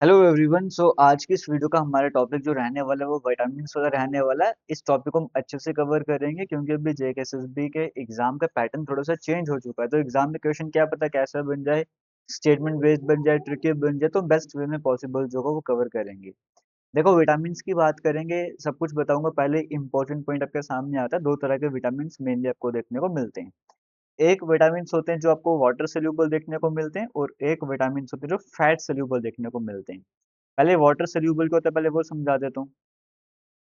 Hello everyone. आज की इस वीडियो का हमारा टॉपिक जो रहने वाला है वो विटामिन्स वाला रहने वाला है। इस टॉपिक को हम अच्छे से कवर करेंगे क्योंकि अभी जेकेएसएसबी के एग्जाम का पैटर्न थोड़ा सा चेंज हो चुका है। तो एग्जाम में क्वेश्चन क्या पता कैसा बन जाए, स्टेटमेंट बेस्ड बन जाए, ट्रिकी बन जाए, तो बेस्ट वे में पॉसिबल जो होगा वो कवर करेंगे। देखो, विटामिन्स की बात करेंगे, सब कुछ बताऊंगा। पहले इंपॉर्टेंट पॉइंट आपके सामने आता है। दो तरह के विटामिन मेनली आपको देखने को मिलते हैं। एक विटामिन्स होते हैं जो आपको वाटर सोल्यूबल देखने को मिलते हैं, और एक विटामिन्स होते हैं जो फैट सोल्यूबल देखने को मिलते हैं। पहले वाटर सोल्यूबल क्या होता है, पहले वो समझा देता हूँ।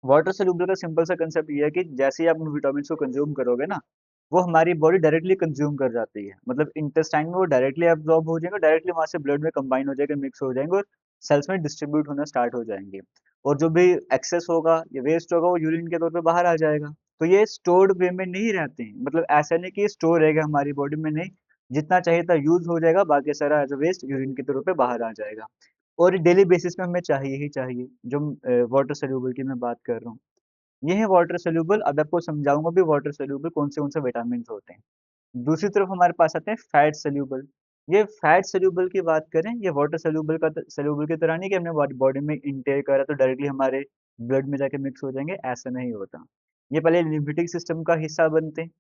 वाटर सोल्यूबल का सिंपल सा कंसेप्ट ये है कि जैसे ही आप उन विटामिन को कंज्यूम करोगे ना, वो हमारी बॉडी डायरेक्टली कंज्यूम कर जाती है। मतलब इंटेस्टाइन में वो डायरेक्टली एब्जॉर्ब हो जाएंगे, डायरेक्टली वहां से ब्लड में कंबाइन हो जाएंगे, मिक्स हो जाएंगे और सेल्स में डिस्ट्रीब्यूट होना स्टार्ट हो जाएंगे। और जो भी एक्सेस होगा या वेस्ट होगा वो यूरिन के तौर पे बाहर आ जाएगा। तो ये स्टोर्ड वे में नहीं रहते हैं। मतलब ऐसा नहीं कि स्टोर रहेगा हमारी बॉडी में, नहीं। जितना चाहिए था यूज हो जाएगा, बाकी सारा एज वेस्ट यूरिन के तौर पे बाहर आ जाएगा। और डेली बेसिस पे हमें चाहिए ही चाहिए। जो वाटर सोल्यूबल की मैं बात कर रहा हूँ, ये है वाटर सोल्यूबल। अब आपको समझाऊंगा भी वाटर सोल्यूबल कौन से विटामिन होते हैं। दूसरी तरफ हमारे पास आते हैं फैट सोल्यूबल। ये फैट सोल्यूबल की बात करें, ये वाटर सोल्यूबल का सोल्यूबल की तरह नहीं कि हमने बॉडी में इंटेक करा तो डायरेक्टली हमारे ब्लड में जाके मिक्स हो जाएंगे, ऐसा नहीं होता। ये पहले लिम्फेटिक सिस्टम का हिस्सा बनते हैं,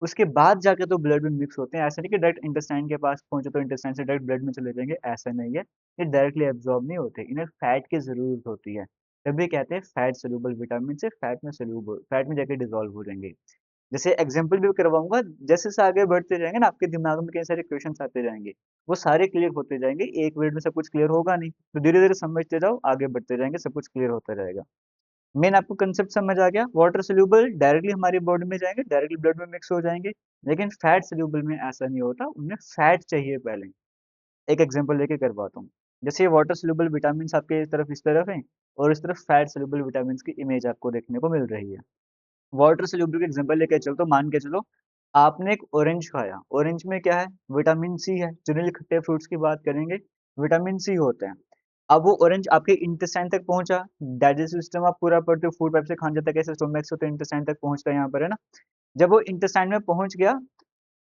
उसके बाद जाके तो ब्लड में मिक्स होते हैं। ऐसा नहीं कि डायरेक्ट इंटेस्टाइन के पास पहुंचे तो इंटेस्टाइन से डायरेक्ट ब्लड में चले जाएंगे, ऐसा नहीं है। ये डायरेक्टली एब्जॉर्ब नहीं होते, इन्हें फैट की जरूरत होती है। तभी कहते हैं फैट सोल्यूबल विटामिन से फैट में सोल्यूबल, फैट में जाके डिजोल्व हो जाएंगे। जैसे एग्जांपल भी करवाऊंगा, जैसे जैसे आगे बढ़ते जाएंगे ना, आपके दिमाग में कई सारे क्वेश्चंस आते जाएंगे, वो सारे क्लियर होते जाएंगे। एक मिनट में सब कुछ क्लियर होगा नहीं, तो धीरे धीरे समझते जाओ, आगे बढ़ते जाएंगे, सब कुछ क्लियर होता रहेगा। मेन आपको कंसेप्ट समझ आ गया। वाटर सोल्यूबल डायरेक्टली हमारी बॉडी में जाएंगे, डायरेक्टली ब्लड में मिक्स हो जाएंगे। लेकिन फैट सोल्यूबल में ऐसा नहीं होता, उनमें फैट चाहिए पहले। एक एग्जांपल लेके करवाता हूँ। जैसे ये वाटर सोल्यूबल विटामिन आपके इस तरफ है, और इस तरफ फैट सोल्यूबल विटामिन की इमेज आपको देखने को मिल रही है। वाटर सोल्यूबल का एग्जांपल लेके चलते, तो मान के चलो आपने एक ऑरेंज खाया। ऑरेंज में क्या है? विटामिन सी है। जनरली खट्टे फ्रूट्स की बात करेंगे, विटामिन सी होते हैं। अब वो ऑरेंज आपके इंटेस्टाइन तक पहुंचा, डाइजेस्टिव सिस्टम आप पूरा पढ़ते हो, फूड पाइप से खाना जाता है, कैसे स्टोमक से तो इंटेस्टाइन तक पहुंचता है यहाँ पर, है ना। जब वो इंटेस्टाइन में पहुंच गया,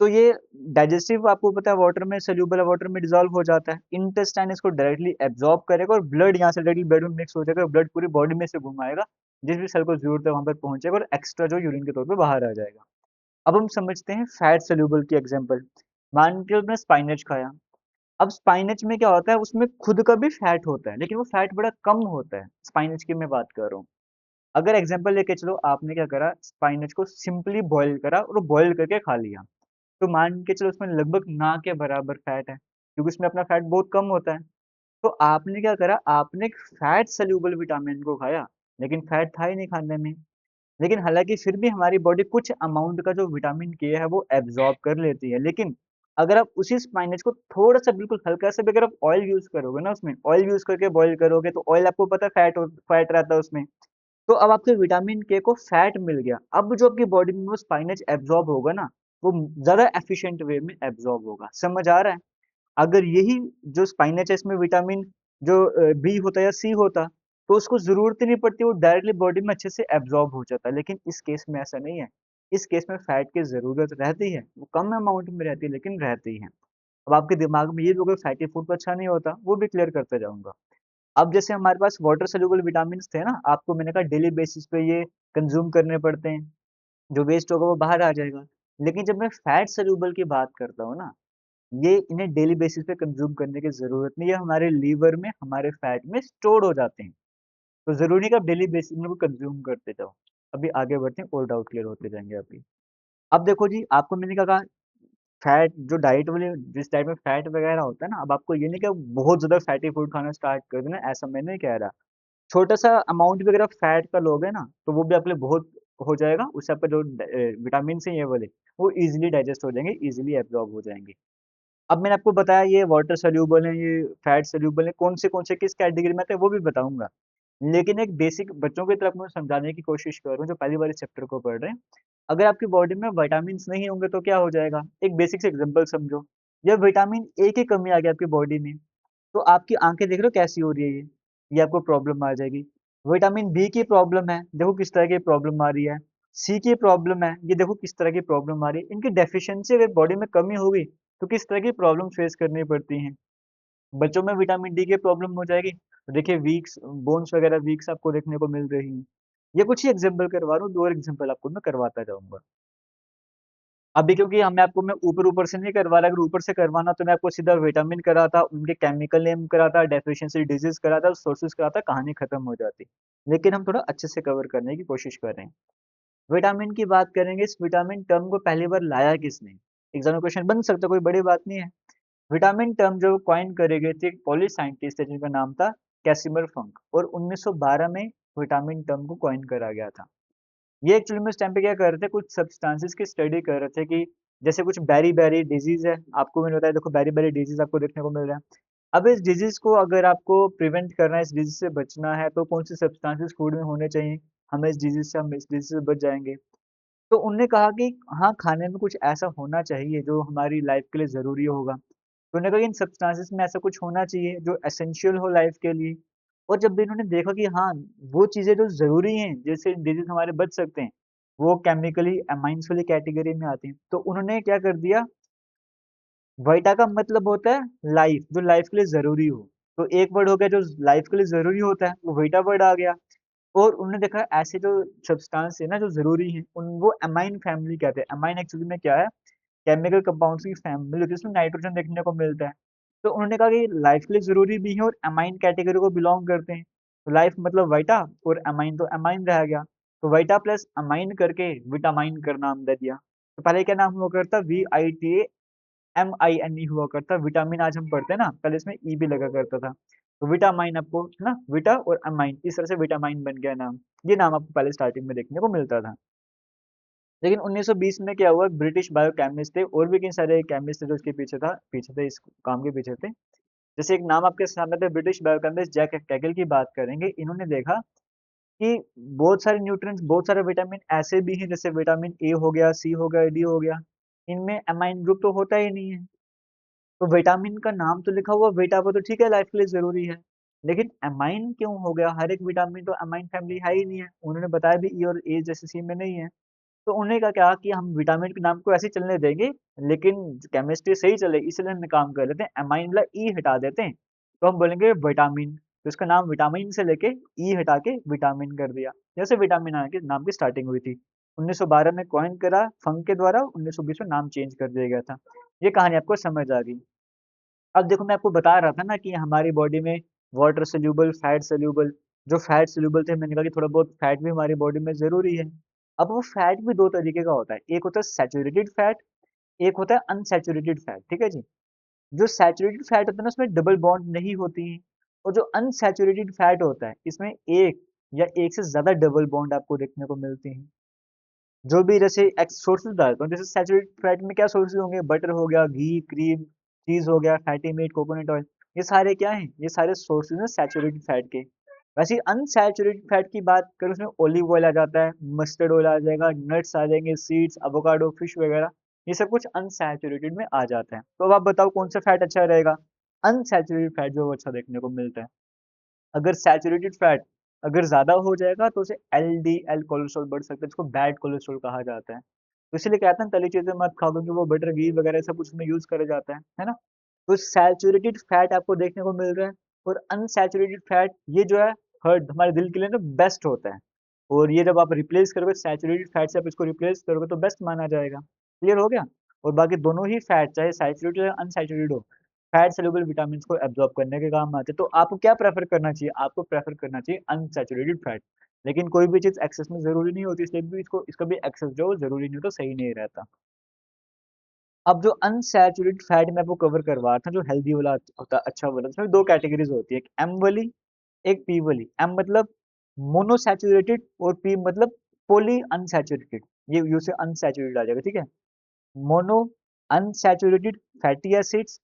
तो ये डाइजेस्टिव आपको पता है वाटर में सोल्यूबल है, वाटर में डिसॉल्व हो जाता है। इंटेस्टाइन इसको डायरेक्टली एब्जॉर्ब करेगा और ब्लड यहाँ से डायरेक्टली ब्लड में मिक्स हो जाएगा, ब्लड पूरी बॉडी में से घुमाएगा, जिस भी सेल को जरूरत है वहां पर पहुंचेगा और एक्स्ट्रा जो यूरिन के तौर पे बाहर आ जाएगा। अब हम समझते हैं फैट सोल्यूबल की एग्जांपल। मान के आपने स्पाइनच खाया। अब स्पाइनच में क्या होता है, उसमें खुद का भी फैट होता है, लेकिन वो फैट बड़ा कम होता है। स्पाइनच की मैं बात कर रहा हूँ। अगर एग्जांपल लेके चलो, आपने क्या करा, स्पाइनच को सिंपली बॉईल करा और बॉईल करके खा लिया, तो मान के चलो उसमें लगभग ना के बराबर फैट है, क्योंकि उसमें अपना फैट बहुत कम होता है। तो आपने क्या करा, आपने एक फैट सोल्यूबल विटामिन को खाया, लेकिन फैट था ही नहीं खाने में। लेकिन हालांकि फिर भी हमारी बॉडी कुछ अमाउंट का जो विटामिन के है वो एब्जॉर्ब कर लेती है। लेकिन अगर आप उसी स्पाइनच को थोड़ा सा, बिल्कुल हल्का सा भी अगर आप ऑयल यूज करोगे ना, उसमें ऑयल यूज करके बॉईल करोगे, तो ऑयल आपको पता है फैट फैट रहता है उसमें। तो अब आपके विटामिन के को फैट मिल गया। अब जो आपकी बॉडी में वो स्पाइनच एब्जॉर्ब होगा ना, वो ज्यादा एफिशिएंट वे में एब्जॉर्ब होगा। समझ आ रहा है? अगर यही जो स्पाइनच है, इसमें विटामिन जो बी होता या सी होता, तो उसको जरूरत ही नहीं पड़ती, वो डायरेक्टली बॉडी में अच्छे से एब्जॉर्ब हो जाता है। लेकिन इस केस में ऐसा नहीं है। इस केस में फैट की जरूरत रहती है, वो कम अमाउंट में रहती है, लेकिन रहती है। अब आपके दिमाग में ये भी होगा फैटी फूड तो अच्छा नहीं होता, वो भी क्लियर करते जाऊंगा। अब जैसे हमारे पास वाटर सोल्यूबल विटामिन थे ना, आपको मैंने कहा डेली बेसिस पे ये कंज्यूम करने पड़ते हैं, जो वेस्ट होगा वो बाहर आ जाएगा। लेकिन जब मैं फैट सोल्यूबल की बात करता हूँ ना, ये इन्हें डेली बेसिस पे कंज्यूम करने की जरूरत नहीं है, हमारे लीवर में, हमारे फैट में स्टोर हो जाते हैं। तो जरूरी नहीं कि आप डेली बेसिस में कंज्यूम करते जाओ। अभी आगे बढ़ते हैं और डाउट क्लियर होते जाएंगे अभी। अब देखो जी, आपको मैंने क्या कहा, फैट जो डाइट वाली, जिस डाइट में फैट वगैरह होता है ना, अब आपको ये नहीं कि आप बहुत ज्यादा फैटी फूड खाना स्टार्ट कर देना, ऐसा मैं नहीं कह रहा। छोटा सा अमाउंट भी अगर आप फैट का लोगे ना, तो वो भी आपके लिए बहुत हो जाएगा। उससे आपका जो विटामिन है ये वाले, वो इजीली डाइजेस्ट हो जाएंगे, इजीली एब्जॉर्ब हो जाएंगे। अब मैंने आपको बताया ये वाटर सोल्यूबल है, ये फैट सोल्यूबल है, कौन से किस कैटेगरी में आते हैं वो भी बताऊंगा। लेकिन एक बेसिक बच्चों की तरफ मैं समझाने की कोशिश कर रहा हूँ, जो पहली बार इस चैप्टर को पढ़ रहे हैं। अगर आपकी बॉडी में विटामिन नहीं होंगे तो क्या हो जाएगा, एक बेसिक से एग्जांपल समझो। जब विटामिन ए की कमी आ गई आपकी बॉडी में, तो आपकी आंखें देख रहे हो कैसी हो रही है, ये आपको प्रॉब्लम आ जाएगी। विटामिन बी की प्रॉब्लम है, देखो किस तरह की प्रॉब्लम आ रही है। सी की प्रॉब्लम है, ये देखो किस तरह की प्रॉब्लम आ रही है। इनकी डेफिशिएंसी अगर बॉडी में कमी होगी, तो किस तरह की प्रॉब्लम फेस करनी पड़ती हैं। बच्चों में विटामिन डी की प्रॉब्लम हो जाएगी, तो देखिए वीक्स बोन्स वगैरह वीक्स आपको देखने को मिल रही हैं। ये कुछ ही एग्जांपल करवा रहा हूँ, 2 और एग्जांपल आपको मैं करवाता जाऊँगा। अभी क्योंकि हमें आपको मैं ऊपर-ऊपर से नहीं करवा रहा, अगर ऊपर से करवाना तो मैं आपको सीधा विटामिन कराता, उनके केमिकल नेम कराता, डेफिशिएंसी डिजीज़ कराता, सोर्सेज़ कराता, कहानी खत्म हो जाती। लेकिन हम थोड़ा अच्छे से कवर करने की कोशिश कर रहे हैं। विटामिन की बात करेंगे, इस विटामिन टर्म को पहली बार लाया किसने? एग्ज़ाम में क्वेश्चन बन सकता है, कोई बड़ी बात नहीं है। विटामिन टर्म जो कॉइन करे गए थे, एक पोलिश साइंटिस्ट थे जिनका नाम था कैसिमिर फंक, और 1912 में विटामिन टर्म को कॉइन करा गया था। ये एक्चुअली में उस टाइम पे क्या कर रहे थे, कुछ सब्सटेंसेस की स्टडी कर रहे थे कि जैसे कुछ बेरी-बेरी डिजीज़ है, आपको मैंने बताया देखो बेरी-बेरी डिजीज़ आपको देखने को मिल रहा है। अब इस डिजीज़ को अगर आपको प्रिवेंट करना है, इस डिजीज़ से बचना है, तो कौन-से सब्सटेंसेस फूड में होने चाहिए? हम इस डिजीज़ से बच जाएँगे। तो उनने कहा कि हाँ, खाने में कुछ ऐसा होना चाहिए जो हमारी लाइफ़ के लिए ज़रूरी होगा। तो उन्होंने कहा कि इन सब्सटेंसेस में ऐसा कुछ होना चाहिए जो एसेंशियल हो लाइफ़ के लिए। और जब भी इन्होंने देखा कि हाँ, वो चीज़ें जो ज़रूरी हैं, जिससे डिजीज़ हमारे बच सकते हैं, वो केमिकली अमाइन्स वाली कैटेगरी में आती हैं। तो उन्होंने क्या कर दिया, वाइटा का मतलब होता है लाइफ़, जो लाइफ़ के लिए ज़रूरी हो। तो एक वर्ड हो गया जो लाइफ़ के लिए ज़रूरी होता है, वो वाइटा वर्ड आ गया। और उन्होंने देखा ऐसे जो सब्सटेंस है ना जो ज़रूरी हैं, उन वो अमाइन फैमिली कहते हैं। अमाइन एक्चुअली में क्या है? केमिकल कंपाउंड्स की फैमिली होती है, जिसमें नाइट्रोजन देखने को मिलता है। तो उन्होंने कहा कि लाइफ के लिए ज़रूरी भी है और अमाइन कैटेगरी को बिलॉन्ग करते हैं। तो लाइफ मतलब वाइटा और अमाइन तो अमाइन रह गया। तो वाइटा प्लस अमाइन करके विटामाइन कर नाम दे दिया। तो पहले क्या नाम हुआ करता? VITAMINE हुआ करता। विटामिन आज हम पढ़ते हैं ना, पहले इसमें ई भी लगा करता था। तो विटामाइन आपको है ना, विटा और अमाइन इस तरह से विटामाइन बन गया नाम। ये नाम आपको पहले स्टार्टिंग में देखने को मिलता था। लेकिन 1920 में क्या हुआ, ब्रिटिश बायोकेमिस्ट थे और भी कई सारे केमिस्ट थे जो इसके पीछे थे, इस काम के पीछे थे। जैसे एक नाम आपके सामने थे, ब्रिटिश बायोकेमिस्ट जैक कैगल की बात करेंगे। इन्होंने देखा कि बहुत सारे न्यूट्रिएंट्स, बहुत सारे विटामिन ऐसे भी हैं, जैसे विटामिन ए हो गया, सी हो गया, डी हो गया। इनमें अमाइन ग्रुप तो होता ही नहीं है। तो विटामिन का नाम तो लिखा हुआ बीटा पे, तो ठीक है लाइफ के लिए ज़रूरी है। लेकिन अमाइन क्यों हो गया? हर एक विटामिन तो अमाइन फैमिली है ही नहीं है। उन्होंने बताया भी ई और ए जैसे सी में नहीं है। तो उन्होंने कहा कि हम विटामिन के नाम को ऐसे ही चलने देंगे, लेकिन केमिस्ट्री सही चले इसलिए हम काम कर लेते हैं, अमाइन वाला ई हटा देते हैं। तो हम बोलेंगे विटामिन, तो इसका नाम विटामिन से लेके ई हटा के विटामिन कर दिया। जैसे विटामिन आ के नाम की स्टार्टिंग हुई थी। 1912 में कॉइन करा फंक के द्वारा, 1920 में नाम चेंज कर दिया गया था। ये कहानी आपको समझ आ गई। अब देखो मैं आपको बता रहा था ना कि हमारी बॉडी में वाटर सोल्यूबल, फैट सोल्यूबल, जो फैट सोल्यूबल थे मैंने कहा कि थोड़ा बहुत फैट भी हमारी बॉडी में ज़रूरी है। अब वो फैट भी 2 तरीके का होता है, एक होता है सैचुरेटेड फैट, एक होता है अनसैचुरेटेड फैट, ठीक है जी? जो सैचुरेटेड फैट होता है ना उसमें डबल बॉन्ड नहीं होती हैं, और जो अनसैचुरेटेड फैट होता है इसमें एक या एक से ज़्यादा डबल बॉन्ड आपको देखने को मिलती हैं। जो भी जैसे एक्स सोर्सेज़ डालता हूँ, जैसे सैचुरेटेड फैट में क्या सोर्सेज़ होंगे? बटर हो गया, घी, क्रीम, चीज़ हो गया, फैटी मीट, कोकोनट ऑयल, ये सारे क्या हैं? ये सारे सोर्सेज़ हैं सैचुरेटेड फैट के। वैसे ही अनसैचुरेटेड फैट की बात करूँ, उसमें ऑलिव ऑयल आ जाता है, मस्टर्ड ऑयल आ जाएगा, नट्स आ जाएँगे, सीड्स, एवोकाडो, फिश वगैरह, ये सब कुछ अनसैचुरेटेड में आ जाता है। तो अब आप बताओ कौन सा फैट अच्छा रहेगा? अनसैचुरेटेड फैट जो अच्छा देखने को मिलता है। अगर सैचुरेटेड फैट अगर ज़्यादा हो जाएगा तो उसे एलडीएल कोलेस्ट्रॉल बढ़ सकता है, जिसको बैड कोलेस्ट्रॉल कहा जाता है। तो इसीलिए कहते हैं तली चीज़ें मत खाओ, क्योंकि वो बटर, घी वगैरह सब कुछ उसमें यूज़ करा जाता है ना? तो सैचुरेटेड फैट आपको देखने को मिल रहा है, और अनसैचुरेटेड फैट ये जो है हर्ट हमारे दिल के लिए ना बेस्ट होता है। और ये जब आप रिप्लेस करोगे सैचुरेटेड फैट से, आप इसको रिप्लेस करोगे तो बेस्ट माना जाएगा। क्लियर हो गया? और बाकी दोनों ही फैट चाहे सैचुरेटेड या अनसैचुरेटेड हो, फैट सॉल्युबल विटामिन्स को एब्ज़ॉर्ब करने के काम आते हैं। तो आपको क्या प्रेफ़र करना चाहिए? आपको प्रेफ़र करना चाहिए अनसैचुरेटेड फैट। लेकिन कोई भी चीज़ एक्सेस में ज़रूरी नहीं होती, इसलिए भी इसका भी एक्सेस जो है ज़रूरी नहीं होता, सही नहीं रहता। अब जो अनसैचुरेटेड फैट मैं आपको कवर करवा रहा था, जो हेल्दी वाला होता है, अच्छा वाला, उसमें 2 कैटेगरीज़ होती है, एक एम वाली, एक पी वाली। एम मतलब मोनोसैचुरेटेड और पी मतलब पॉली अनसैचुरेटेड। ये यू से अनसैचुरेटेड आ जाएगा, ठीक है? Mono unsaturated fatty acids,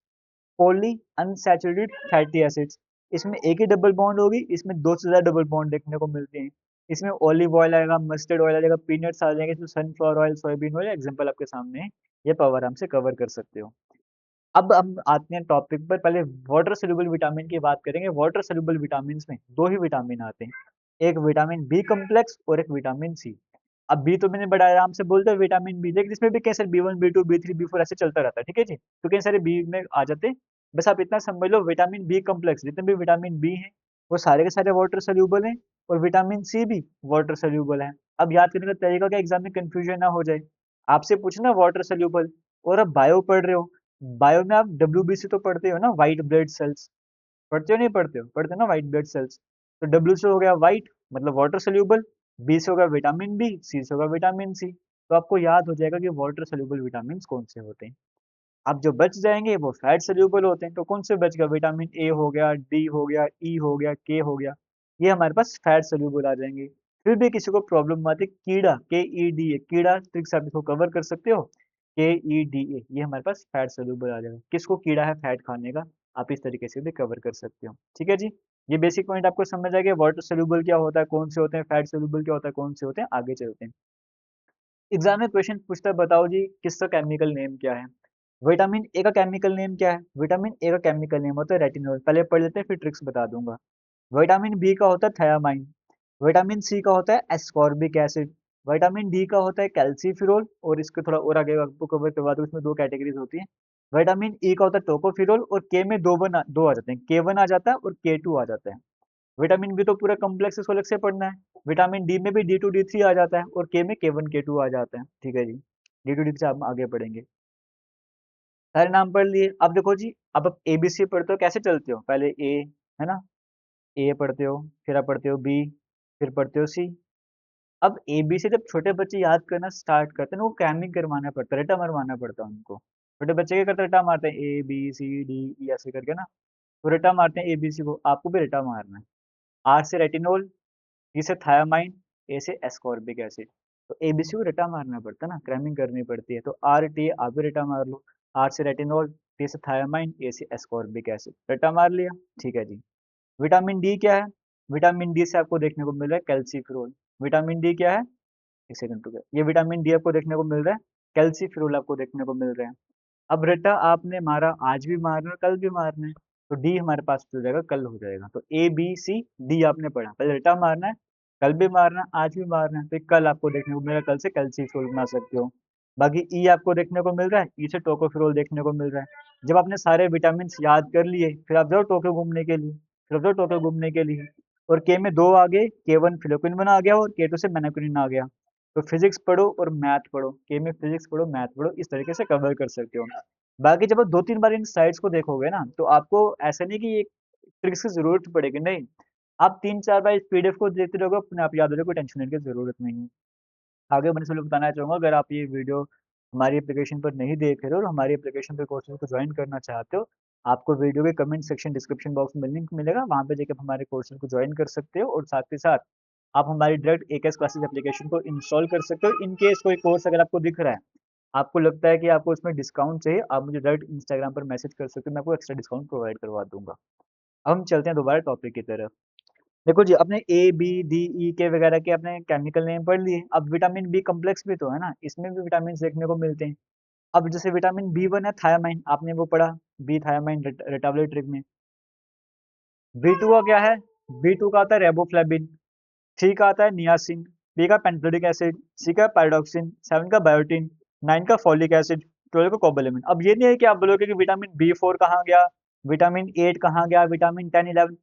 poly unsaturated fatty acids. इसमें एक ही डबल बॉन्ड होगी, इसमें 2 से ज़्यादा डबल बॉन्ड देखने को मिलते हैं। इसमें ऑलिव ऑयल आएगा, मस्टर्ड ऑयल आ जाएगा, पीनट्स आ जाएंगे, इसमें sunflower oil, soybean oil, example आपके सामने है। ये आप आराम से कवर कर सकते हो। अब हम आते हैं टॉपिक पर, पहले वाटर सोल्यूबल विटामिन की बात करेंगे। वाटर सोल्यूबल विटामिन्स में 2 ही विटामिन आते हैं, एक विटामिन बी कॉम्प्लेक्स और एक विटामिन सी। अब बी तो मैंने बड़ा आराम से बोल दिया, विटामिन बी, लेकिन इसमें भी कैसे बी1, बी2, बी3, बी4 ऐसे चलता रहता है, ठीक है जी? तो कई सारे बी में आ जाते हैं, बस आप इतना समझ लो, विटामिन बी कॉम्प्लेक्स जितने भी विटामिन बी हैं वो सारे के सारे वाटर सोल्यूबल हैं, और विटामिन सी भी वाटर सोल्यूबल है। अब याद करने का तरीका क्या, एग्जाम में कंफ्यूजन ना हो जाए। आपसे पूछना वाटर सोल्यूबल, और अब बायो पढ़ रहे हो, बायो में आप डब्ल्यूबीसी तो पढ़ते हो ना, व्हाइट ब्लड सेल्स, पढ़ते हो नहीं पढ़ते हो, पढ़ते हो ना व्हाइट ब्लड सेल्स। तो डब्ल्यू से हो गया व्हाइट, मतलब वाटर सोल्यूबल, बी से होगा विटामिन बी, सी से होगा विटामिन सी। तो आपको याद हो जाएगा कि वाटर सोल्यूबल विटामिन कौन से होते हैं। अब जो बच जाएंगे वो फैट सोल्यूबल होते हैं। तो कौन से बच गया, विटामिन ए हो गया, डी हो गया, ई हो गया, के हो गया, ये हमारे पास फैट सोल्यूबल आ जाएंगे। फिर भी किसी को प्रॉब्लम आती है, कीड़ा, के ई डी ए, कीड़ा ट्रिक से आप इसको कवर कर सकते हो, के ई डी ए, ये हमारे पास फैट सोल्यूबल आ जाएगा। किसको कीड़ा है फैट खाने का, आप इस तरीके से भी कवर कर सकते हो। ठीक है जी, ये बेसिक पॉइंट आपको समझ आ गया, वाटर सोल्यूबल क्या होता है, कौन से होते हैं, फैट सोल्यूबल क्या होता है, कौन से होते हैं। आगे चलते हैं। एग्जाम में क्वेश्चन पूछता है, बताओ जी किसका केमिकल नेम क्या है। विटामिन ए का केमिकल नेम क्या है, विटामिन ए का केमिकल नेम होता है रेटिनोल। पहले पढ़ लेते हैं फिर ट्रिक्स बता दूंगा। विटामिन बी का होता है थायामाइन, विटामिन सी का होता है एस्कॉर्बिक एसिड, विटामिन डी का होता है कैल्सीफिरोल, और इसके थोड़ा और आगे आपको कवर करवा दूं, इसमें दो कैटेगरीज होती हैं। विटामिन ई का होता है टोकोफिरोल, और के में दो आ जाते हैं, के वन आ जाता है और के टू आ जाता है। विटामिन बी तो पूरा कॉम्प्लेक्स, इसको अलग से पढ़ना है। विटामिन डी में भी डी टू डी थ्री आ जाता है, और के में के वन के टू आ जाता है। ठीक है जी, डी टू डी थ्री आप आगे पढ़ेंगे। सारे नाम पढ़ लिए। अब देखो जी, अब आप एबीसी पढ़ते हो कैसे चलते हो, पहले ए, है ना, ए पढ़ते हो, फिर आप पढ़ते हो बी, फिर पढ़ते हो सी। अब एबीसी जब छोटे बच्चे याद करना स्टार्ट करते हैं ना, वो क्रैमिंग करवाना पड़ता है, रटा मरवाना पड़ता है उनको। छोटे बच्चे क्या करते हैं, रटा मारते हैं A B C D E ऐसे करके ना, तो रटा मारते हैं एबीसी को, आपको भी रटा मारना है। आर से रेटिनोल, टी से थायामाइन, ए से एस्कॉर्बिक एसिड। तो एबीसी को रटा मारना पड़ता है ना, क्रैमिंग करनी पड़ती है। तो आर टी आप भी रटा मार लो, आर से रेटिनोल, टी से थायामाइन, ए से एस्कॉर्बिक एसिड, रटा मार लिया। ठीक है जी। विटामिन डी क्या है, विटामिन डी से आपको देखने को मिल रहा है कैल्सीफिरोल। विटामिन डी क्या है, एक सेकंड रुको, ये विटामिन डी आपको देखने को मिल रहा है, कैल्सीफिरोल आपको देखने को मिल रहा है। अब रटा आपने मारा, आज भी मारना है, कल भी मारना है, तो डी हमारे पास हो जाएगा, कल हो जाएगा। तो ए बी सी डी आपने पढ़ा, पहले रटा मारना है, कल भी मारना है, आज भी मारना है, तो ये कल आपको देखने को मिलेगा, कल से कैल्सीफिरोल बना सकते हो। बाकी ई आपको देखने को मिल रहा है, ई से टोकोफिरोल देखने को मिल रहा है। जब आपने सारे विटामिन याद कर लिए, फिर आप जाओ टोक्यो घूमने के लिए, फिर आप जाओ टोक्यो घूमने के लिए। और के में दो आ गए, के वन फिलोक्विनोन आ गया, और के टू से मेनाक्विन आ गया। तो फिजिक्स पढ़ो और मैथ पढ़ो, के में फिजिक्स पढ़ो मैथ पढ़ो, इस तरीके से कवर कर सकते हो। बाकी जब आप दो तीन बार इन साइट्स को देखोगे ना, तो आपको ऐसा नहीं कि एक ट्रिक्स की जरूरत पड़ेगी, नहीं। आप तीन चार बार इस पीडीएफ को देखते रहोगे, अपने आप याद हो जाएगा, कोई टेंशन लेने की जरूरत नहीं है। आगे मैंने इसलिए बताना चाहूंगा, अगर आप ये वीडियो हमारी एप्लीकेशन पर नहीं देख रहे हो और हमारी एप्लीकेशन पर कोर्सेज को ज्वाइन करना चाहते हो, आपको वीडियो के कमेंट सेक्शन डिस्क्रिप्शन बॉक्स में लिंक मिलेगा, वहां पे जाकर आप हमारे कोर्सेज को ज्वाइन कर सकते हो। और साथ ही साथ आप हमारी डायरेक्ट एकेएस क्लासेस एप्लीकेशन को इंस्टॉल कर सकते हो। इन केस कोई कोर्स अगर आपको दिख रहा है, आपको लगता है कि आपको इसमें डिस्काउंट चाहिए, आप मुझे डायरेक्ट इंस्टाग्राम पर मैसेज कर सकते हो, मैं आपको एक्स्ट्रा डिस्काउंट प्रोवाइड करवा दूंगा। अब हम चलते हैं दोबारा टॉपिक की तरफ। देखो जी, अपने ए बी डी ई के वगैरह के अपने केमिकल नेम पढ़ लिए। अब विटामिन बी कम्प्लेक्स भी तो है ना, इसमें भी विटामिन देखने को मिलते हैं। अब जैसे विटामिन बी वन है थायामाइन, आपने वो पढ़ा, बी थायामाइन रेटाबुलर ट्रिक में। बी टू का क्या है, बी टू का आता है रेबोफ्लेविन, थ्री का आता है नियासिन, बी का पेंटोलिक एसिड, सी का पैराडॉक्सिन, सेवन का बायोटिन, नाइन का फॉलिक एसिड, ट्वेल्व का कोबालामिन। अब ये नहीं है कि आप बोलोगे कि विटामिन बी फोर कहाँ गया, विटामिन एट कहाँ गया, विटामिन टेन इलेवन,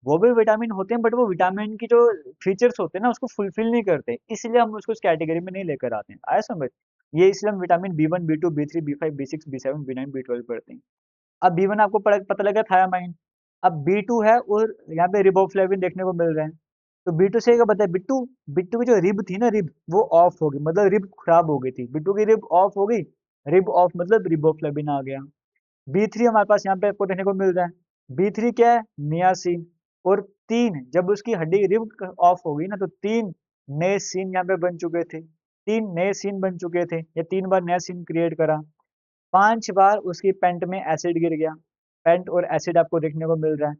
वो भी विटामिन होते हैं, बट वो विटामिन की जो फीचर्स होते हैं ना उसको फुलफिल नहीं करते, इसलिए हम उसको इस कैटेगरी में नहीं लेकर आते हैं। आया समझ, ये इसलिए हम vitamin B one B two B three B five B six B seven B nine B twelve पढ़ते हैं। अब बी वन आपको पता लगा थायामाइन। अब बी टू है, और यहाँ पे रिबोफ्लेविन देखने को मिल रहे हैं। तो बी टू से क्या बताया, बिट्टू, बिट्टू की जो रिब थी ना, रिब वो ऑफ हो गई, मतलब रिब खराब हो गई थी, बिट्टू की रिब ऑफ हो गई, रिब ऑफ मतलब रिबोफ्लेविन आ गया। बी थ्री हमारे पास यहाँ पे आपको देखने को मिल रहा है, बी थ्री क्या है, नियासिन। और तीन, जब उसकी हड्डी रिब ऑफ हो गई ना, तो तीन नए सीन यहाँ पे बन चुके थे, तीन नए सीन बन चुके थे, या तीन बार नया सीन क्रिएट करा। पांच बार उसकी पेंट में एसिड गिर गया, पेंट और एसिड आपको देखने को मिल रहा है।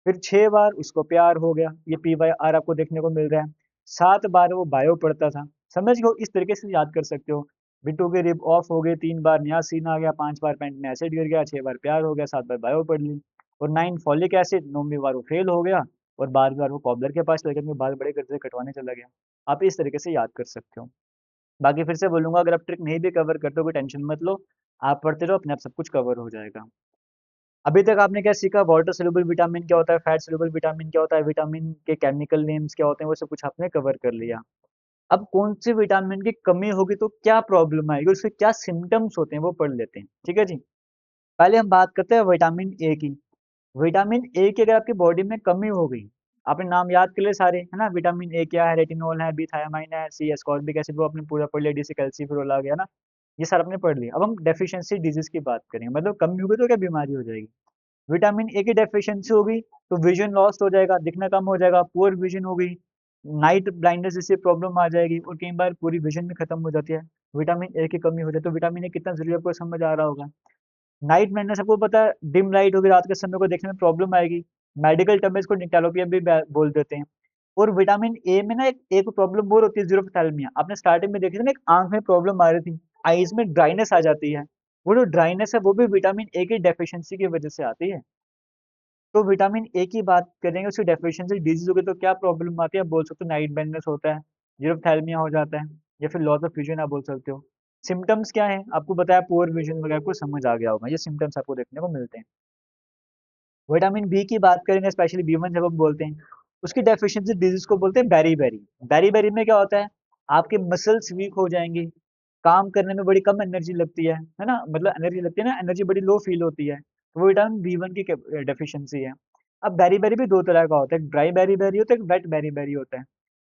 फिर छह बार उसको प्यार हो गया, ये पी बाई आर आपको देखने को मिल रहा है। सात बार वो बायो पढ़ता था, समझ गए, इस तरीके से याद कर सकते हो। बिट्टू की रिब ऑफ हो गई, तीन बार नया सीन आ गया, पांच बार पेंट में एसिड गिर गया, छह बार प्यार हो गया, सात बार बायो पढ़ ली। और नाइन फॉलिक एसिड, नौवीं बार वो फेल हो गया, और बार बार वो कॉबलर के पास लेकर बाल बड़े करते कटवाने चला गया। आप इस तरीके से याद कर सकते हो। बाकी फिर से बोलूंगा, अगर आप ट्रिक नहीं भी कवर करते हो कोई टेंशन मत लो, आप पढ़ते रहो, अपने आप सब कुछ कवर हो जाएगा। अभी तक आपने क्या सीखा, वाटर सोल्यूबल विटामिन क्या होता है, फैट सोल्यूबल विटामिन क्या होता है, विटामिन के केमिकल नेम्स क्या होते हैं, वो सब कुछ आपने कवर कर लिया। अब कौन सी विटामिन की कमी होगी तो क्या प्रॉब्लम आएगी, उसके क्या सिम्टम्स होते हैं वो पढ़ लेते हैं, ठीक है जी। पहले हम बात करते हैं विटामिन ए की। विटामिन ए की अगर आपकी बॉडी में कमी हो गई, आपने नाम याद कर लिए सारे, है ना, विटामिन ए क्या है, रेटिनॉल है, बी थायामाइन है, सी एस्कॉर्बिक एसिड, वो आपने पूरा पढ़ लिया, डी से कैल्सीफेरॉल आ गया ना, ये सारा आपने पढ़ लिया। अब हम डेफिशिएंसी डिजीज की बात करेंगे, मतलब कमी होगी तो क्या बीमारी हो जाएगी। विटामिन ए की डेफिशिएंसी होगी तो विजन लॉस हो जाएगा, दिखना कम हो जाएगा, पुअर विजन होगी, नाइट ब्लाइंडनेस जैसी प्रॉब्लम आ जाएगी, और कई बार पूरी विजन भी खत्म हो जाती है, विटामिन ए की कमी हो जाए। तो विटामिन ए कितना जरूरी है आपको समझ आ रहा होगा। नाइट ब्लाइंडनेस आपको पता है, डिम लाइट होगी, रात के समय को देखने में प्रॉब्लम आएगी, मेडिकल टर्म में इसको निकैलोपिया भी बोल देते हैं। और विटामिन ए में ना एक प्रॉब्लम और होती है, जीरोफ्थैल्मिया, आपने स्टार्टिंग में देखी थी ना, एक आंख में प्रॉब्लम आ रही थी, आईज में ड्राइनेस आ जाती है, वो जो ड्राइनेस है वो भी विटामिन ए की डेफिशिएंसी की वजह से आती है। तो विटामिन ए की बात करेंगे, उसकी डेफिशिएंसी डिजीज होगी तो क्या प्रॉब्लम आती है, आप बोल सकते हो नाइट ब्लाइंडनेस होता है, जीरोफ्थैल्मिया हो जाता है, या फिर लॉस ऑफ विजन आप बोल सकते हो। सिम्टम्स क्या है आपको बताया, पुअर विजन वगैरह, को समझ आ गया होगा, ये सिम्टम्स आपको देखने को मिलते हैं। विटामिन बी की बात करेंगे, स्पेशली बी वन जब हम बोलते हैं, उसकी डेफिशिएंसी डिजीज को बोलते हैं बेरी बेरी। बेरी बेरी में क्या होता है, आपके मसल्स वीक हो जाएंगे, काम करने में बड़ी कम एनर्जी लगती है ना, मतलब एनर्जी लगती है ना, एनर्जी बड़ी लो फील होती है, तो वो विटामिन बी वन की डेफिशिएंसी है। अब बेरी बेरी भी दो तरह का होता है, एक ड्राई बेरी बेरी होता है, एक वेट बेरी बेरी होता है।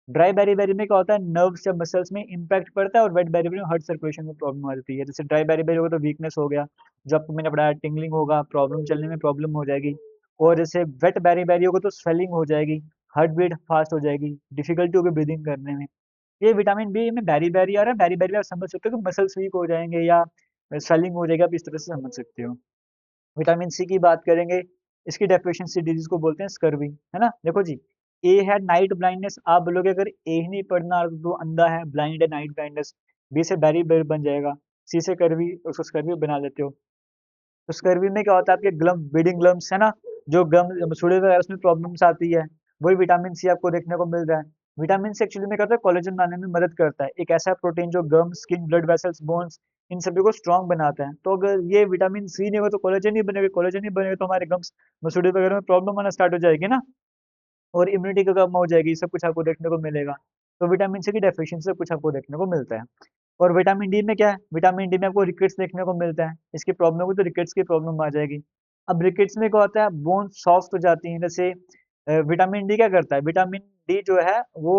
ड्राई बेरी बेरी में क्या होता है, नर्व्स या मसल्स में इम्पैक्ट पड़ता है, और वेट बेरी बेरी में हार्ट सर्कुलेशन में प्रॉब्लम आ जाती है। जैसे ड्राई बेरी बेरी होगा तो वीकनेस हो गया, जो आपको मैंने पढ़ाया, टिंगलिंग होगा, प्रॉब्लम चलने में प्रॉब्लम हो जाएगी। और जैसे वेट बेरी बेरी होगा तो स्वेलिंग हो जाएगी, हार्ट बीट फास्ट हो जाएगी, डिफिकल्टी होगी ब्रीदिंग करने में। ये विटामिन बी में बेरी बेरी आ रहा है, बेरी बेरी आप समझ सकते हो कि मसल्स वीक हो जाएंगे या स्वेलिंग हो जाएगी, आप इस तरह से समझ सकते हो। विटामिन सी की बात करेंगे, इसकी डेफिशिएंसी डिजीज को बोलते हैं स्कर्वी, है ना। देखो जी, ए है नाइट ब्लाइंडनेस, आप बोलोगे अगर ए ही नहीं पढ़ना तो अंधा है, ब्लाइंड है, नाइट ब्लाइंडनेस, बी से बेरी बेरी बन जाएगा, सी से करवी, उसको स्कर्वी बना लेते हो। तो स्कर्वी में क्या होता है, आपके ग्लम ब्लीडिंग ग्लम्स है ना, जो गम मसूड़े वगैरह उसमें प्रॉब्लम्स आती है, वही विटामिन सी आपको देखने को मिल रहा है। विटामिन सी एक्चुअली में क्या होता है, कोलेजन बनाने में मदद करता है, एक ऐसा प्रोटीन जो गम, स्किन, ब्लड वेसल्स, बोन्स, इन सभी को स्ट्रांग बनाता है। तो अगर ये विटामिन सी नहीं होगा तो कोलेजन नहीं बनेगा, कोलेजन नहीं बनेगा तो हमारे गम्स, मसूड़े वगैरह में प्रॉब्लम आना स्टार्ट हो जाएगी ना, और इम्यूनिटी का कम हो जाएगी, सब कुछ आपको देखने को मिलेगा। तो विटामिन सी की डेफिशिएंसी सब कुछ आपको देखने को मिलता है। और विटामिन डी में क्या है, विटामिन डी में आपको रिकेट्स देखने को मिलता है, इसकी प्रॉब्लम होगी तो रिकेट्स की प्रॉब्लम आ जाएगी। अब रिकेट्स में क्या होता है, बोन सॉफ्ट हो जाती है, जैसे विटामिन डी क्या करता है, विटामिन डी जो है वो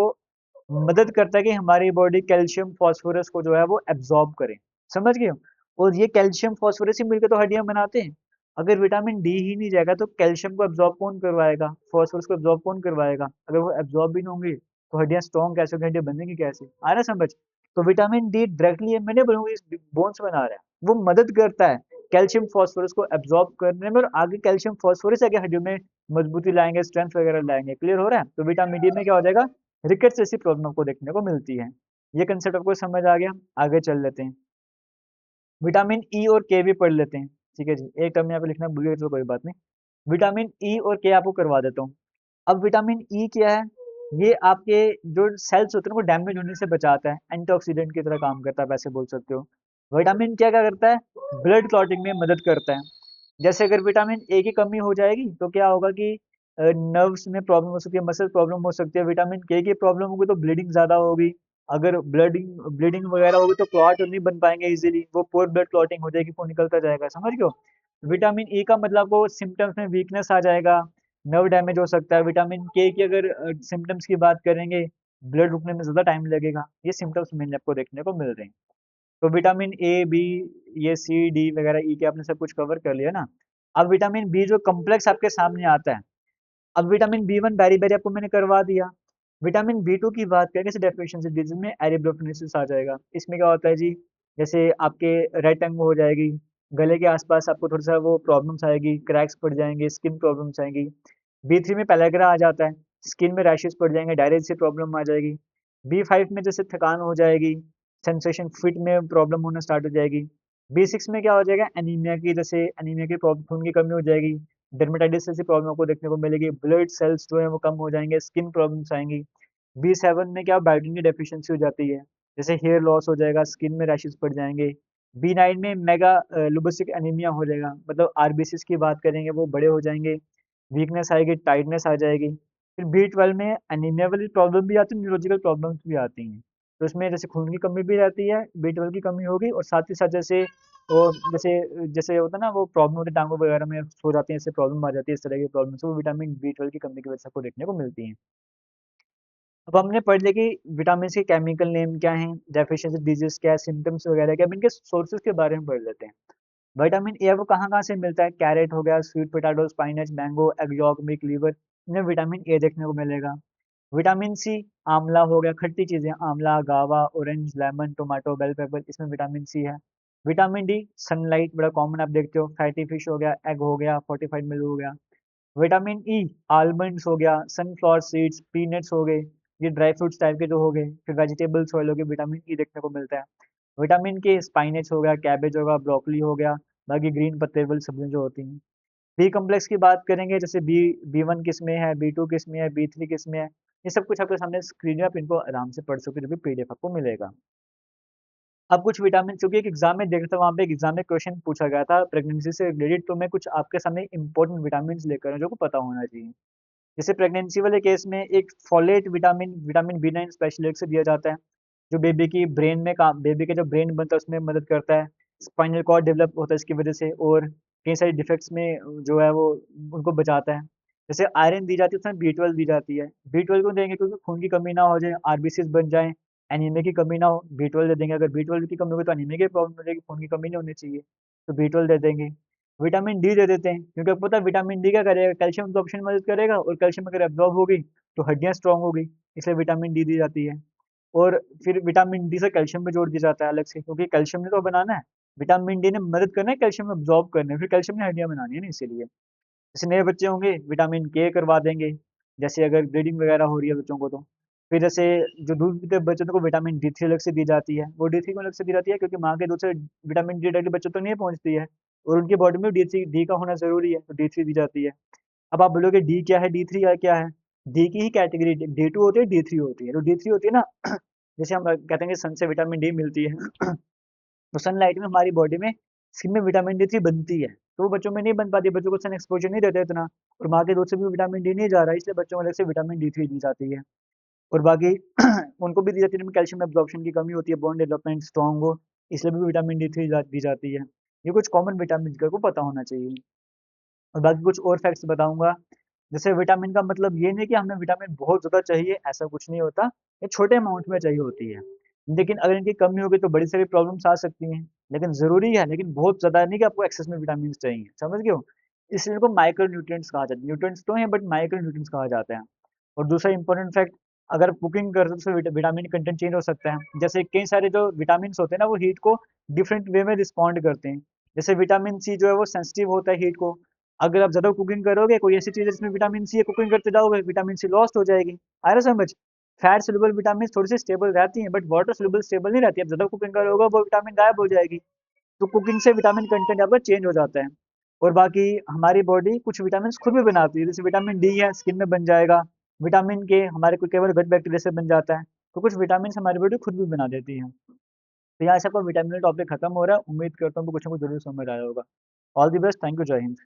मदद करता है कि हमारी बॉडी कैल्शियम फास्फोरस को जो है वो एब्जॉर्ब करे, समझ गए हो। और ये कैल्शियम फास्फोरस ही मिलकर तो हड्डियां बनाते हैं। अगर विटामिन डी ही नहीं जाएगा तो कैल्शियम को एब्जॉर्ब कौन करवाएगा, फास्फोरस को एब्जॉर्ब कौन करवाएगा, अगर वो एब्जॉर्ब भी नहीं होंगे तो हड्डियां स्ट्रॉन्ग कैसे होंगी, हड्डियां बनेंगी कैसे, आ रहा समझ। तो विटामिन डी डायरेक्टली मैंने बोलूंगी बोन्स बना रहा है, वो मदद करता है कैल्शियम फास्फोरस को एब्जॉर्ब करने में, और आगे कैल्शियम फास्फोरस आगे हड्डियों में मजबूती लाएंगे, स्ट्रेंथ वगैरह लाएंगे, क्लियर हो रहा है। तो विटामिन डी में क्या हो जाएगा, रिकेट्स जैसी प्रॉब्लम आपको देखने को मिलती है। ये कंसेप्ट आपको समझ आ गया, आगे चल लेते हैं। विटामिन ई और के भी पढ़ लेते हैं, ठीक है जी, एक टर्म यहाँ पे लिखना भूल गए तो कोई बात नहीं। विटामिन ई और के आपको करवा देता हूँ। अब विटामिन ई क्या है, ये आपके जो सेल्स होते हैं उनको डैमेज होने से बचाता है, एंटीऑक्सीडेंट की तरह काम करता है, वैसे बोल सकते हो। विटामिन क्या क्या करता है, ब्लड क्लॉटिंग में मदद करता है। जैसे अगर विटामिन ए की कमी हो जाएगी तो क्या होगा कि नर्व्स में प्रॉब्लम हो सकती है, मसल प्रॉब्लम हो सकती है, विटामिन के की प्रॉब्लम होगी तो ब्लीडिंग ज्यादा होगी, अगर ब्लडिंग ब्लीडिंग वगैरह होगी तो क्लॉट नहीं बन पाएंगे इजीली, वो पोर ब्लड क्लॉटिंग हो जाएगी, खून निकलता जाएगा, समझ गए हो। विटामिन ई का मतलब को सिम्टम्स में वीकनेस आ जाएगा, नर्व डैमेज हो सकता है। विटामिन के की अगर सिम्टम्स की बात करेंगे, ब्लड रुकने में ज्यादा टाइम लगेगा, ये सिम्टम्स मैंने आपको देखने को मिल रहे हैं। तो विटामिन ए बी, ये सी डी वगैरह ई के आपने सब कुछ कवर कर लिया ना। अब विटामिन बी जो कम्प्लेक्स आपके सामने आता है, अब विटामिन बी वन बैरी बैरी आपको मैंने करवा दिया। विटामिन बी टू की बात करें, जैसे डेफिशिएंसी डिजीज में एरिथ्रोपोनेसिस आ जाएगा। इसमें क्या होता है जी, जैसे आपके रेड टंग हो जाएगी, गले के आसपास आपको थोड़ा सा वो प्रॉब्लम्स आएगी, क्रैक्स पड़ जाएंगे, स्किन प्रॉब्लम्स आएंगी। बी थ्री में पेलेग्रा आ जाता है, स्किन में रैशेस पड़ जाएंगे, डायरिया से प्रॉब्लम आ जाएगी। बी फाइव में जैसे थकान हो जाएगी, सेंसेशन फिट में प्रॉब्लम होना स्टार्ट हो जाएगी। बी सिक्स में क्या हो जाएगा, एनीमिया की, जैसे एनीमिया की प्रॉब्लम, खून की कमी हो जाएगी, डर्मेटाइटिस जैसी प्रॉब्लम आपको देखने को मिलेगी, ब्लड सेल्स जो है वो कम हो जाएंगे, स्किन प्रॉब्लम्स आएंगी। बी सेवन में क्या, बायोटिन की डेफिशिएंसी हो जाती है, जैसे हेयर लॉस हो जाएगा, स्किन में रैशेस पड़ जाएंगे, B9 में मेगा लुबोसिक एनीमिया हो जाएगा, मतलब आरबीसीज की बात करेंगे वो बड़े हो जाएंगे, वीकनेस आएगी, टाइटनेस आ जाएगी। फिर B12 में एनीमिया वाली प्रॉब्लम भी आती है, न्यूरोलॉजिकल प्रॉब्लम्स भी आती हैं। तो इसमें जैसे खून की कमी भी रहती है, B12 की कमी होगी, और साथ ही साथ जैसे वो जैसे जैसे होता है ना, वो प्रॉब्लम होती है टांगों वगैरह में सो जाती है, इससे प्रॉब्लम आ जाती है, इस तरह की प्रॉब्लम वो विटामिन B12 की कमी की वजह से आपको देखने को मिलती है। अब हमने पढ़ लिया कि विटामिन के केमिकल नेम क्या हैं, डेफिशिएंसी डिजीज क्या है, सिम्टम्स वगैरह क्या है, अब इनके सोर्सेज के बारे में पढ़ लेते हैं। विटामिन ए आपको कहाँ-कहाँ से मिलता है? कैरेट हो गया, sweet potato, spinach, mango, egg yolk, milk, liver, इनमें विटामिन ए देखने को मिलेगा। विटामिन सी आंवला हो गया, खट्टी चीज़ें आंवला, guava, orange, lemon, tomato, bell pepper, इसमें विटामिन सी है। विटामिन डी सनलाइट बड़ा कॉमन आप देखते हो, फैटी फिश हो गया, एग हो गया, फोर्टिफाइड मिल्क हो गया। विटामिन ई आलमंड्स हो गया, सनफ्लावर सीड्स, पीनट्स हो गए, ये ड्राई फ्रूट्स टाइप के जो हो गए। फिर वेजिटेबल्स ऑयल हो गए, विटामिन ई देखने को मिलता है। विटामिन के स्पाइनच हो गया, कैबेज होगा, ब्रोकली हो गया, बाकी ग्रीन पत्ते वाली सब्जियां जो होती हैं। बी कॉम्प्लेक्स की बात करेंगे, जैसे बी वन किस में है, बी टू किस में है, बी3 किस में है, ये सब कुछ आपके सामने स्क्रीन में आप इनको आराम से पढ़ सकते हो, जो कि पीडीएफ आपको मिलेगा। अब कुछ विटामिन, चूंकि एक एग्जाम में देखा था, वहाँ पे एक एग्जाम में क्वेश्चन पूछा गया था प्रेगनेंसी से रिलेटेड, तो मैं कुछ आपके सामने इंपॉर्टेंट विटामिन लेकर आया हूं, जो को पता होना चाहिए। जैसे प्रेगनेंसी वाले केस में एक folate vitamin vitamin B9 special एक से दिया जाता है, जो बेबी की ब्रेन में काम, बेबी के जो ब्रेन बनता है उसमें मदद करता है, स्पाइनल कॉर्ड डेवलप होता है इसकी वजह से, और कई सारी डिफेक्ट्स में जो है वो उनको बचाता है। जैसे आयरन दी जाती है, उसमें B12 दी जाती है। B12 क्यों देंगे? क्योंकि खून की कमी ना हो जाए, आरबीसीज बन जाए, एनीमिया की कमी ना हो, B12 दे देंगे। अगर B12 की कमी होगी तो एनीमिया की प्रॉब्लम हो जाएगी, खून की कमी नहीं होनी चाहिए, तो B12 दे देंगे। विटामिन डी दे देते हैं, क्योंकि आपको पता है विटामिन डी क्या करेगा, कैल्शियम एब्जॉर्प्शन में मदद करेगा, और कैल्शियम अगर एब्जॉर्ब होगी तो हड्डियां स्ट्रांग होगी, इसलिए विटामिन डी दी जाती है। और फिर विटामिन डी से कैल्शियम भी जोड़ दिया जाता है अलग से, क्योंकि कैल्शियम ने तो बनाना है, विटामिन डी ने मदद करना है कैल्शियम एब्जॉर्ब करने में, फिर कैल्शियम ने हड्डियां बनानी है ना, इसीलिए। जैसे नए बच्चे होंगे, विटामिन के करवा देंगे, जैसे अगर ब्लीडिंग वगैरह हो रही है बच्चों को तो। फिर जैसे जो दूध पीते बच्चों को विटामिन D3 अलग से दी जाती है, वो D3 क्यों अलग से दी जाती है? क्योंकि माँ के दूध से विटामिन डी डायरेक्टली बच्चों तक नहीं पहुंचती है, और उनकी बॉडी में डी का होना जरूरी है, तो D3 दी जाती है। अब आप बोलोगे डी क्या है, D3 क्या है? डी की ही कैटेगरी D2 होती है, D3 होती है। तो D3 होती है ना, जैसे हम कहते हैं कि सन से विटामिन डी मिलती है, तो सनलाइट में हमारी बॉडी में स्किन में विटामिन D3 बनती है, तो वो बच्चों में नहीं बन पाती, बच्चों को सन एक्सपोजर नहीं देते इतना, और माँ के दूध से भी विटामिन डी नहीं जा रहा है, इसलिए बच्चों को अलग से विटामिन D3 दी जाती है। और बाकी उनको भी दी जाती है जिनमें कैल्शियम एब्जॉर्प्शन की कमी होती है, बोन डेवलपमेंट स्ट्रांग हो, इसलिए भी विटामिन D3 दी जाती है। ये कुछ कॉमन विटामिन का को पता होना चाहिए। और बाकी कुछ और फैक्ट्स बताऊंगा। जैसे विटामिन का मतलब ये नहीं कि हमें विटामिन बहुत ज़्यादा चाहिए, ऐसा कुछ नहीं होता। ये छोटे अमाउंट में चाहिए होती है। लेकिन अगर इनकी कमी होगी तो बड़ी सारी प्रॉब्लम्स आ सकती हैं। लेकिन ज़रूरी है, लेकिन बहुत ज़्यादा नहीं कि आपको एक्सेस में विटामिन्स चाहिए। समझ गए हो? इसलिए इनको माइक्रो न्यूट्रिएंट्स कहा जाता है। न्यूट्रिएंट्स तो हैं बट माइक्रो न्यूट्रिएंट्स कहा जाता है। और दूसरा इंपॉर्टेंट फैक्ट, अगर आप कुकिंग करते हो तो विटामिन कंटेंट चेंज हो सकता है। जैसे कई सारे जो विटामिन्स होते हैं ना, वो हीट को डिफरेंट वे में रिस्पॉन्ड करते हैं। जैसे विटामिन सी जो है वो सेंसिटिव होता है हीट को। अगर आप ज़्यादा कुकिंग करोगे, कोई ऐसी चीज़ है जिसमें विटामिन सी है, कुकिंग करते जाओगे, विटामिन सी लॉस्ट हो जाएगी। आ रहा समझ? फैट सोल्यूबल विटामिन थोड़ी सी स्टेबल रहती हैं, बट वाटर सोल्यूबल स्टेबल नहीं रहती है। अब ज़्यादा कुकिंग करोगे वो विटामिन गायब हो जाएगी। तो कुकिंग से विटामिन कंटेंट आपका चेंज हो जाता है। और बाकी हमारी बॉडी कुछ विटामिन खुद भी बनाती है, जैसे विटामिन डी है स्किन में बन जाएगा, विटामिन के हमारे को केवल गट बैक्टीरिया से बन जाता है। तो कुछ विटामिन हमारी बॉडी खुद भी बना देती है। तो यहाँ से आपका विटामिन टॉपिक खत्म हो रहा है। उम्मीद करता हूँ कि कुछ ना कुछ जरूर समझ आया होगा। All the best, thank you, जय हिंद।